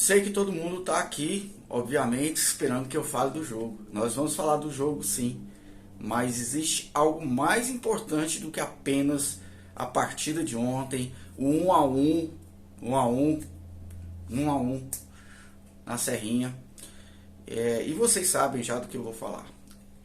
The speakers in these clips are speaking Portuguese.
Sei que todo mundo está aqui, obviamente, esperando que eu fale do jogo. Nós vamos falar do jogo, sim, mas existe algo mais importante do que apenas a partida de ontem, o 1 a 1, 1 a 1, 1 a 1 na Serrinha. E vocês sabem já do que eu vou falar.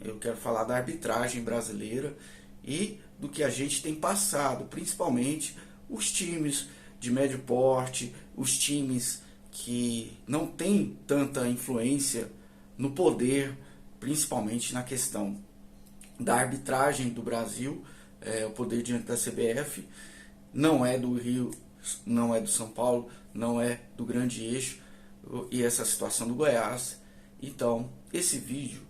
Eu quero falar da arbitragem brasileira e do que a gente tem passado, principalmente os times de médio porte, os times que não têm tanta influência no poder, principalmente na questão da arbitragem do Brasil. O poder diante da CBF não é do Rio, não é do São Paulo, não é do Grande Eixo, e essa situação do Goiás. Então, esse vídeo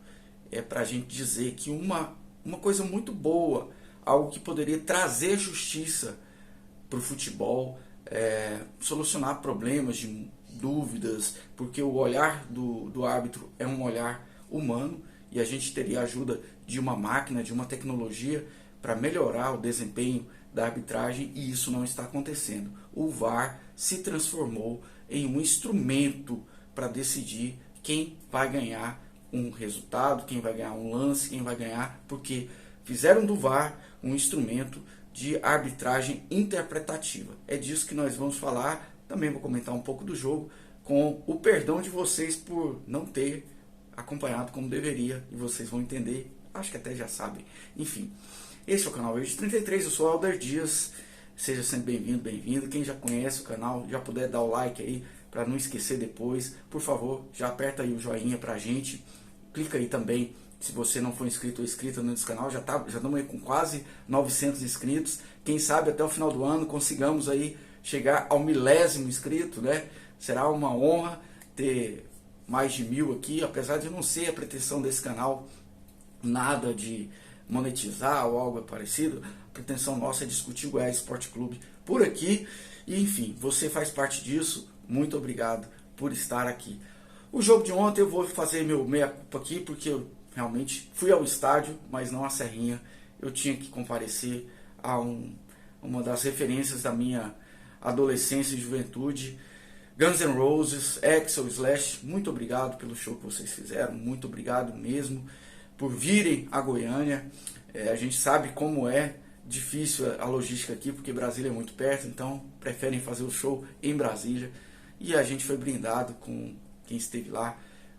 é para a gente dizer que uma coisa muito boa, algo que poderia trazer justiça para o futebol, solucionar problemas de dúvidas, porque o olhar do árbitro é um olhar humano e a gente teria a ajuda de uma máquina, de uma tecnologia para melhorar o desempenho da arbitragem, e isso não está acontecendo. O VAR se transformou em um instrumento para decidir quem vai ganhar um resultado, quem vai ganhar um lance, quem vai ganhar, porque fizeram do VAR um instrumento de arbitragem interpretativa. É disso que nós vamos falar. Também vou comentar um pouco do jogo, com o perdão de vocês por não ter acompanhado como deveria, e vocês vão entender, acho que até já sabem. Enfim, esse é o canal Verde 33, eu sou Alder Dias, seja sempre bem-vindo, bem-vindo. Quem já conhece o canal, já puder dar o like aí, para não esquecer depois, por favor, já aperta aí o joinha pra gente, clica aí também, se você não for inscrito ou inscrita nesse canal, já estamos aí com quase 900 inscritos, quem sabe até o final do ano consigamos aí chegar ao 1000º inscrito, né? Será uma honra ter mais de 1000 aqui, apesar de não ser a pretensão desse canal nada de monetizar ou algo parecido. A pretensão nossa é discutir o Goiás Esporte Clube por aqui, e enfim, você faz parte disso. Muito obrigado por estar aqui. O jogo de ontem eu vou fazer meu meia-culpa aqui, porque eu realmente fui ao estádio, mas não à Serrinha. Eu tinha que comparecer a uma das referências da minha adolescência e juventude, Guns N' Roses, Axl, Slash. Muito obrigado pelo show que vocês fizeram, muito obrigado mesmo por virem a Goiânia. A gente sabe como é difícil a logística aqui, porque Brasília é muito perto, então preferem fazer o show em Brasília, e a gente foi brindado com quem esteve lá,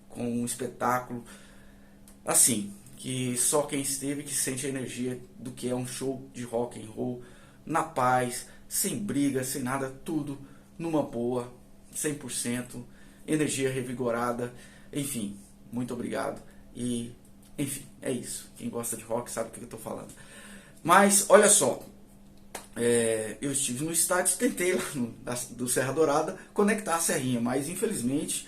com um espetáculo assim, que só quem esteve que sente a energia do que é um show de rock and roll, na paz, sem briga, sem nada, tudo numa boa, 100%, energia revigorada. Enfim, muito obrigado. E, enfim, é isso. Quem gosta de rock sabe o que eu estou falando. Mas, olha só, eu estive no estádio, tentei lá do Serra Dourada conectar a Serrinha, mas infelizmente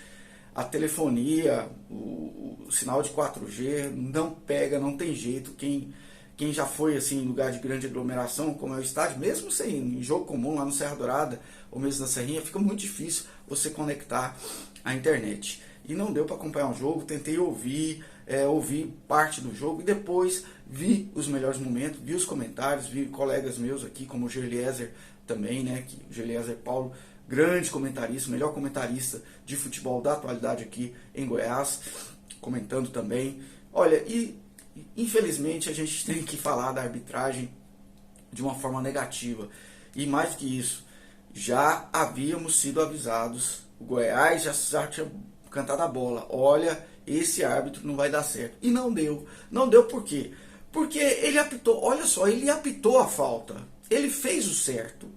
a telefonia, o sinal de 4G não pega, não tem jeito. Quem já foi assim, em lugar de grande aglomeração, como é o estádio, mesmo sem em jogo comum lá no Serra Dourada ou mesmo na Serrinha, fica muito difícil você conectar a internet. E não deu para acompanhar o jogo, tentei ouvir parte do jogo e depois vi os melhores momentos, vi os comentários, vi colegas meus aqui, como o Geliezer também, né? O Geliezer Paulo, grande comentarista, melhor comentarista de futebol da atualidade aqui em Goiás, comentando também. Olha, e infelizmente a gente tem que falar da arbitragem de uma forma negativa. E mais que isso, já havíamos sido avisados, o Goiás já tinha cantado a bola. Olha, esse árbitro não vai dar certo. E não deu. Não deu por quê? Porque ele apitou, olha só, ele apitou a falta. Ele fez o certo.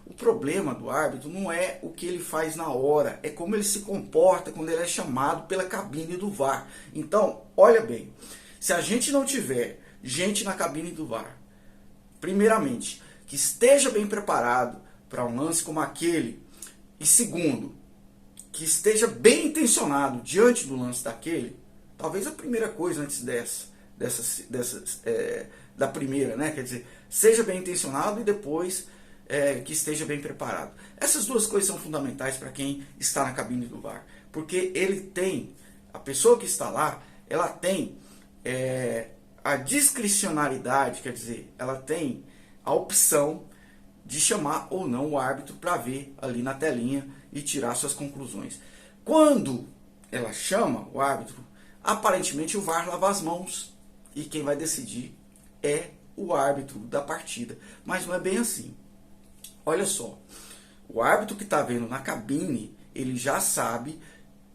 O problema do árbitro não é o que ele faz na hora, é como ele se comporta quando ele é chamado pela cabine do VAR. Então, olha bem, se a gente não tiver gente na cabine do VAR, primeiramente, que esteja bem preparado para um lance como aquele, e segundo, que esteja bem intencionado diante do lance daquele, talvez a primeira coisa antes da primeira, né? Quer dizer, seja bem intencionado e depois que esteja bem preparado. Essas duas coisas são fundamentais para quem está na cabine do VAR, porque ele tem, a pessoa que está lá, ela tem a discricionariedade, quer dizer, ela tem a opção de chamar ou não o árbitro para ver ali na telinha e tirar suas conclusões. Quando ela chama o árbitro, aparentemente o VAR lava as mãos e quem vai decidir é o árbitro da partida. Mas não é bem assim. Olha só, o árbitro que está vendo na cabine, ele já sabe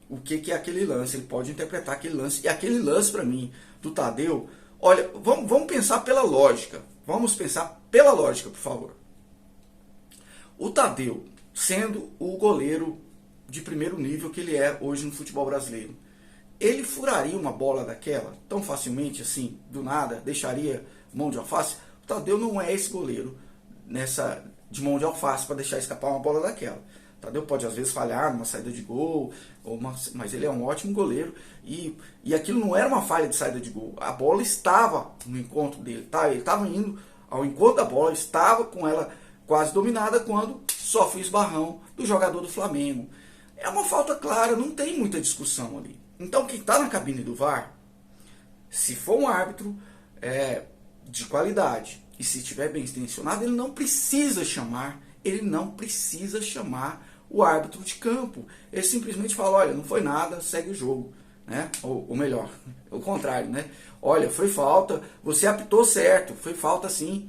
o que é aquele lance, ele pode interpretar aquele lance. E aquele lance, para mim, do Tadeu, olha, vamos pensar pela lógica. Vamos pensar pela lógica, por favor. O Tadeu, sendo o goleiro de primeiro nível que ele é hoje no futebol brasileiro, ele furaria uma bola daquela tão facilmente assim, do nada, deixaria mão de alface? O Tadeu não é esse goleiro de mão de alface para deixar escapar uma bola daquela. O Tadeu pode às vezes falhar numa saída de gol, mas ele é um ótimo goleiro e aquilo não era uma falha de saída de gol. A bola estava no encontro dele, tá? Ele estava indo ao encontro da bola, estava com ela quase dominada quando sofre o esbarrão do jogador do Flamengo. É uma falta clara, não tem muita discussão ali. Então quem está na cabine do VAR, se for um árbitro de qualidade e se estiver bem intencionado, ele não precisa chamar o árbitro de campo. Ele simplesmente fala, olha, não foi nada, segue o jogo, né? Ou melhor, o contrário, né? Olha, foi falta, você apitou certo, foi falta sim,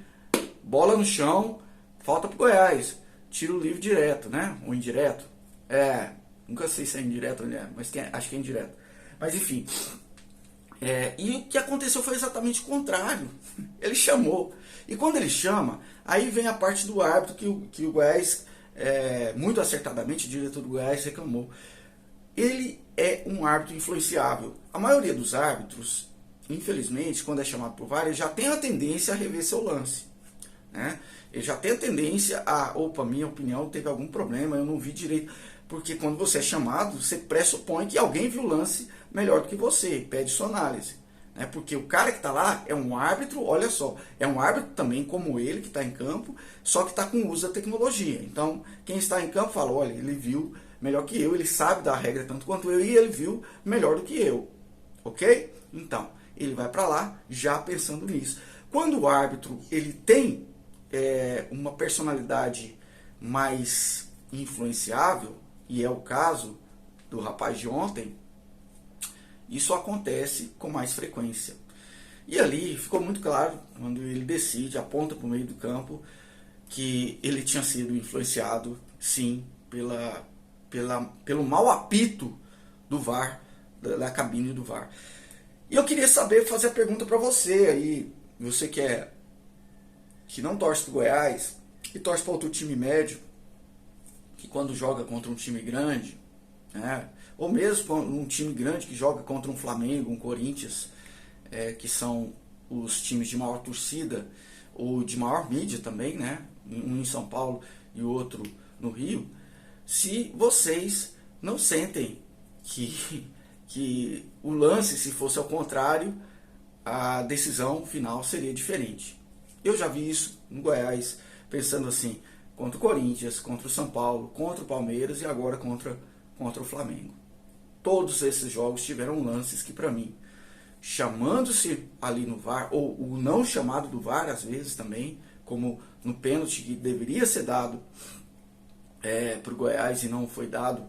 bola no chão, falta pro Goiás, tiro livre direto, né? Ou indireto. Nunca sei se é indireto ou não, mas acho que é indireto. Mas enfim. E o que aconteceu foi exatamente o contrário. Ele chamou. E quando ele chama, aí vem a parte do árbitro que o Goiás, muito acertadamente, o diretor do Goiás reclamou. Ele é um árbitro influenciável. A maioria dos árbitros, infelizmente, quando é chamado por VAR, ele já tem a tendência a rever seu lance, né? Ele já tem a tendência opa, minha opinião teve algum problema, eu não vi direito. Porque quando você é chamado, você pressupõe que alguém viu o lance melhor do que você, pede sua análise, né? Porque o cara que está lá é um árbitro, olha só, é um árbitro também como ele, que está em campo, só que está com o uso da tecnologia. Então, quem está em campo fala, olha, ele viu melhor que eu, ele sabe da regra tanto quanto eu, e ele viu melhor do que eu, ok? Então, ele vai para lá já pensando nisso. Quando o árbitro ele tem uma personalidade mais influenciável, e é o caso do rapaz de ontem, isso acontece com mais frequência. E ali ficou muito claro, quando ele decide, aponta para o meio do campo, que ele tinha sido influenciado, sim, pelo mau apito do VAR, da cabine do VAR. E eu queria fazer a pergunta para você aí, você que não torce para o Goiás, que torce para outro time médio, que quando joga contra um time grande, né, ou mesmo um time grande que joga contra um Flamengo, um Corinthians, que são os times de maior torcida, ou de maior mídia também, né, um em São Paulo e o outro no Rio, se vocês não sentem que o lance, se fosse ao contrário, a decisão final seria diferente. Eu já vi isso no Goiás, pensando assim, contra o Corinthians, contra o São Paulo, contra o Palmeiras e agora contra o Flamengo. Todos esses jogos tiveram lances que, para mim, chamando-se ali no VAR, ou o não chamado do VAR, às vezes também, como no pênalti que deveria ser dado para o Goiás e não foi dado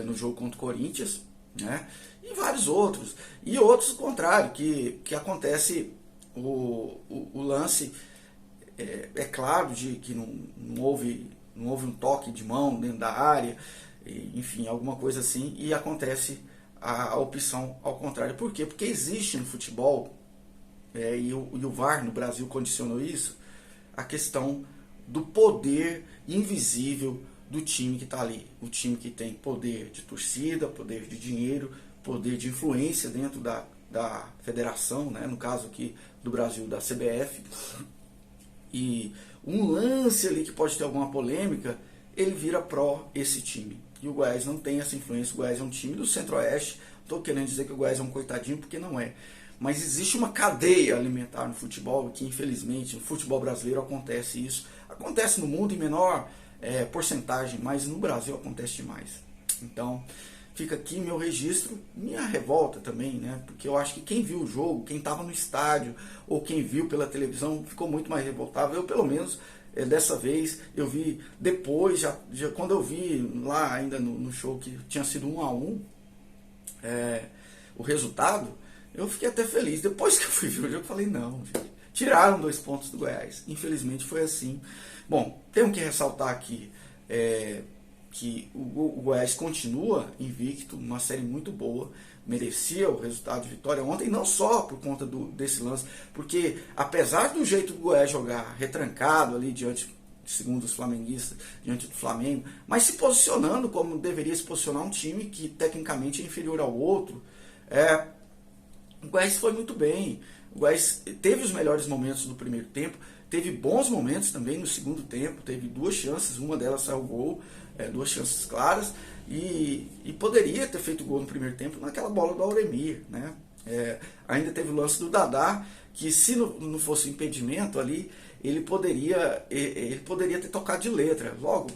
no jogo contra o Corinthians, né? E vários outros. E outros, ao contrário, que acontece o lance... É claro que não houve um toque de mão dentro da área, enfim, alguma coisa assim, e acontece a opção ao contrário. Por quê? Porque existe no futebol, e o VAR no Brasil condicionou isso, a questão do poder invisível do time que está ali. O time que tem poder de torcida, poder de dinheiro, poder de influência dentro da federação, né? No caso aqui do Brasil, da CBF. E um lance ali que pode ter alguma polêmica, ele vira pró esse time. E o Goiás não tem essa influência. O Goiás é um time do Centro-Oeste. Estou querendo dizer que o Goiás é um coitadinho, porque não é. Mas existe uma cadeia alimentar no futebol, que infelizmente no futebol brasileiro acontece isso. Acontece no mundo em menor porcentagem, mas no Brasil acontece demais. Então, fica aqui meu registro, minha revolta também, né? Porque eu acho que quem viu o jogo, quem estava no estádio, ou quem viu pela televisão, ficou muito mais revoltado. Eu, pelo menos, Dessa vez eu vi depois, já quando eu vi lá ainda no show que tinha sido 1-1, o resultado, eu fiquei até feliz. Depois que eu fui ver o jogo, eu falei, não, gente, tiraram 2 pontos do Goiás. Infelizmente foi assim. Bom, tenho que ressaltar aqui que o Goiás continua invicto, uma série muito boa, merecia o resultado de vitória ontem, não só por conta desse lance, porque apesar do jeito do Goiás jogar retrancado ali diante, segundo os flamenguistas, diante do Flamengo, mas se posicionando como deveria se posicionar um time que tecnicamente é inferior ao outro, o Goiás foi muito bem. O Goiás teve os melhores momentos do primeiro tempo, teve bons momentos também no segundo tempo, teve 2 chances, uma delas saiu gol, 2 chances claras, e poderia ter feito gol no primeiro tempo naquela bola do Auremir, né? Ainda teve o lance do Dadá, que se não fosse impedimento ali, ele poderia ter tocado de letra. Logo,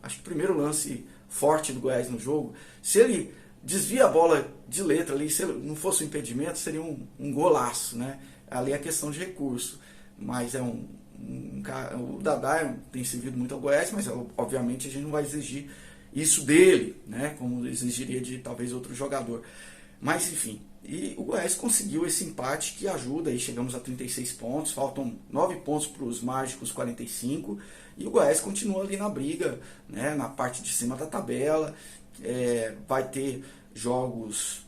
acho que o primeiro lance forte do Goiás no jogo, se ele desvia a bola de letra ali, se não fosse um impedimento, seria um golaço, né? Ali é questão de recurso, mas o Dadá tem servido muito ao Goiás, mas obviamente a gente não vai exigir isso dele, né? Como exigiria de talvez outro jogador. Mas enfim, e o Goiás conseguiu esse empate que ajuda, aí chegamos a 36 pontos, faltam 9 pontos para os mágicos 45, e o Goiás continua ali na briga, né? Na parte de cima da tabela, vai ter jogos,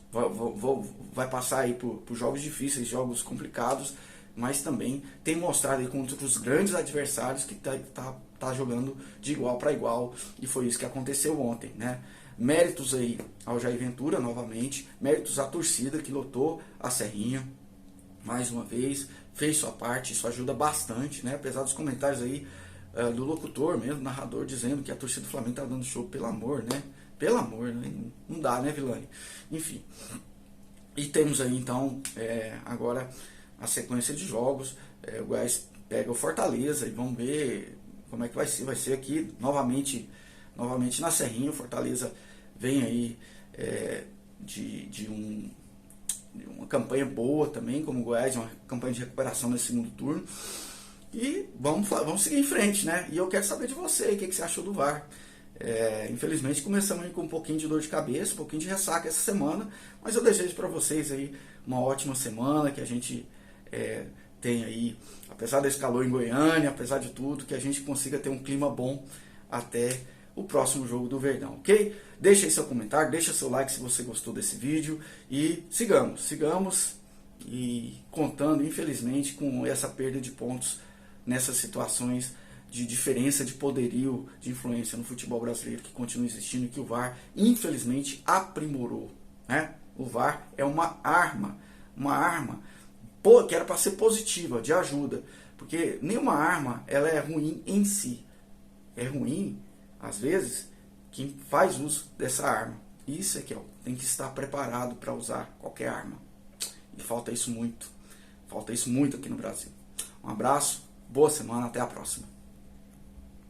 vai passar aí por jogos difíceis, jogos complicados, mas também tem mostrado aí contra os grandes adversários que tá jogando de igual para igual, e foi isso que aconteceu ontem, né? Méritos aí ao Jair Ventura novamente, méritos à torcida que lotou a Serrinha mais uma vez, fez sua parte, isso ajuda bastante, né? Apesar dos comentários aí do locutor mesmo, narrador, dizendo que a torcida do Flamengo tá dando show, pelo amor, né? Pelo amor, né? Não dá, né, Vilani? Enfim, e temos aí então agora a sequência de jogos. O Goiás pega o Fortaleza e vamos ver como é que vai ser aqui novamente na Serrinha. O Fortaleza vem aí de uma campanha boa também, como o Goiás, uma campanha de recuperação nesse segundo turno, e vamos seguir em frente, né? E eu quero saber de você, o que você achou do VAR. Infelizmente começamos aí com um pouquinho de dor de cabeça, um pouquinho de ressaca essa semana, mas eu desejo para vocês aí uma ótima semana, que a gente tem aí, apesar desse calor em Goiânia, apesar de tudo, que a gente consiga ter um clima bom até o próximo jogo do Verdão, ok? Deixa aí seu comentário, deixa seu like se você gostou desse vídeo, e sigamos e contando, infelizmente, com essa perda de pontos nessas situações de diferença de poderio, de influência no futebol brasileiro, que continua existindo e que o VAR, infelizmente, aprimorou, né? O VAR é uma arma que era para ser positiva, de ajuda, porque nenhuma arma ela é ruim em si. É ruim, às vezes, quem faz uso dessa arma. Isso é que tem que estar preparado para usar qualquer arma. E falta isso muito aqui no Brasil. Um abraço, boa semana, até a próxima.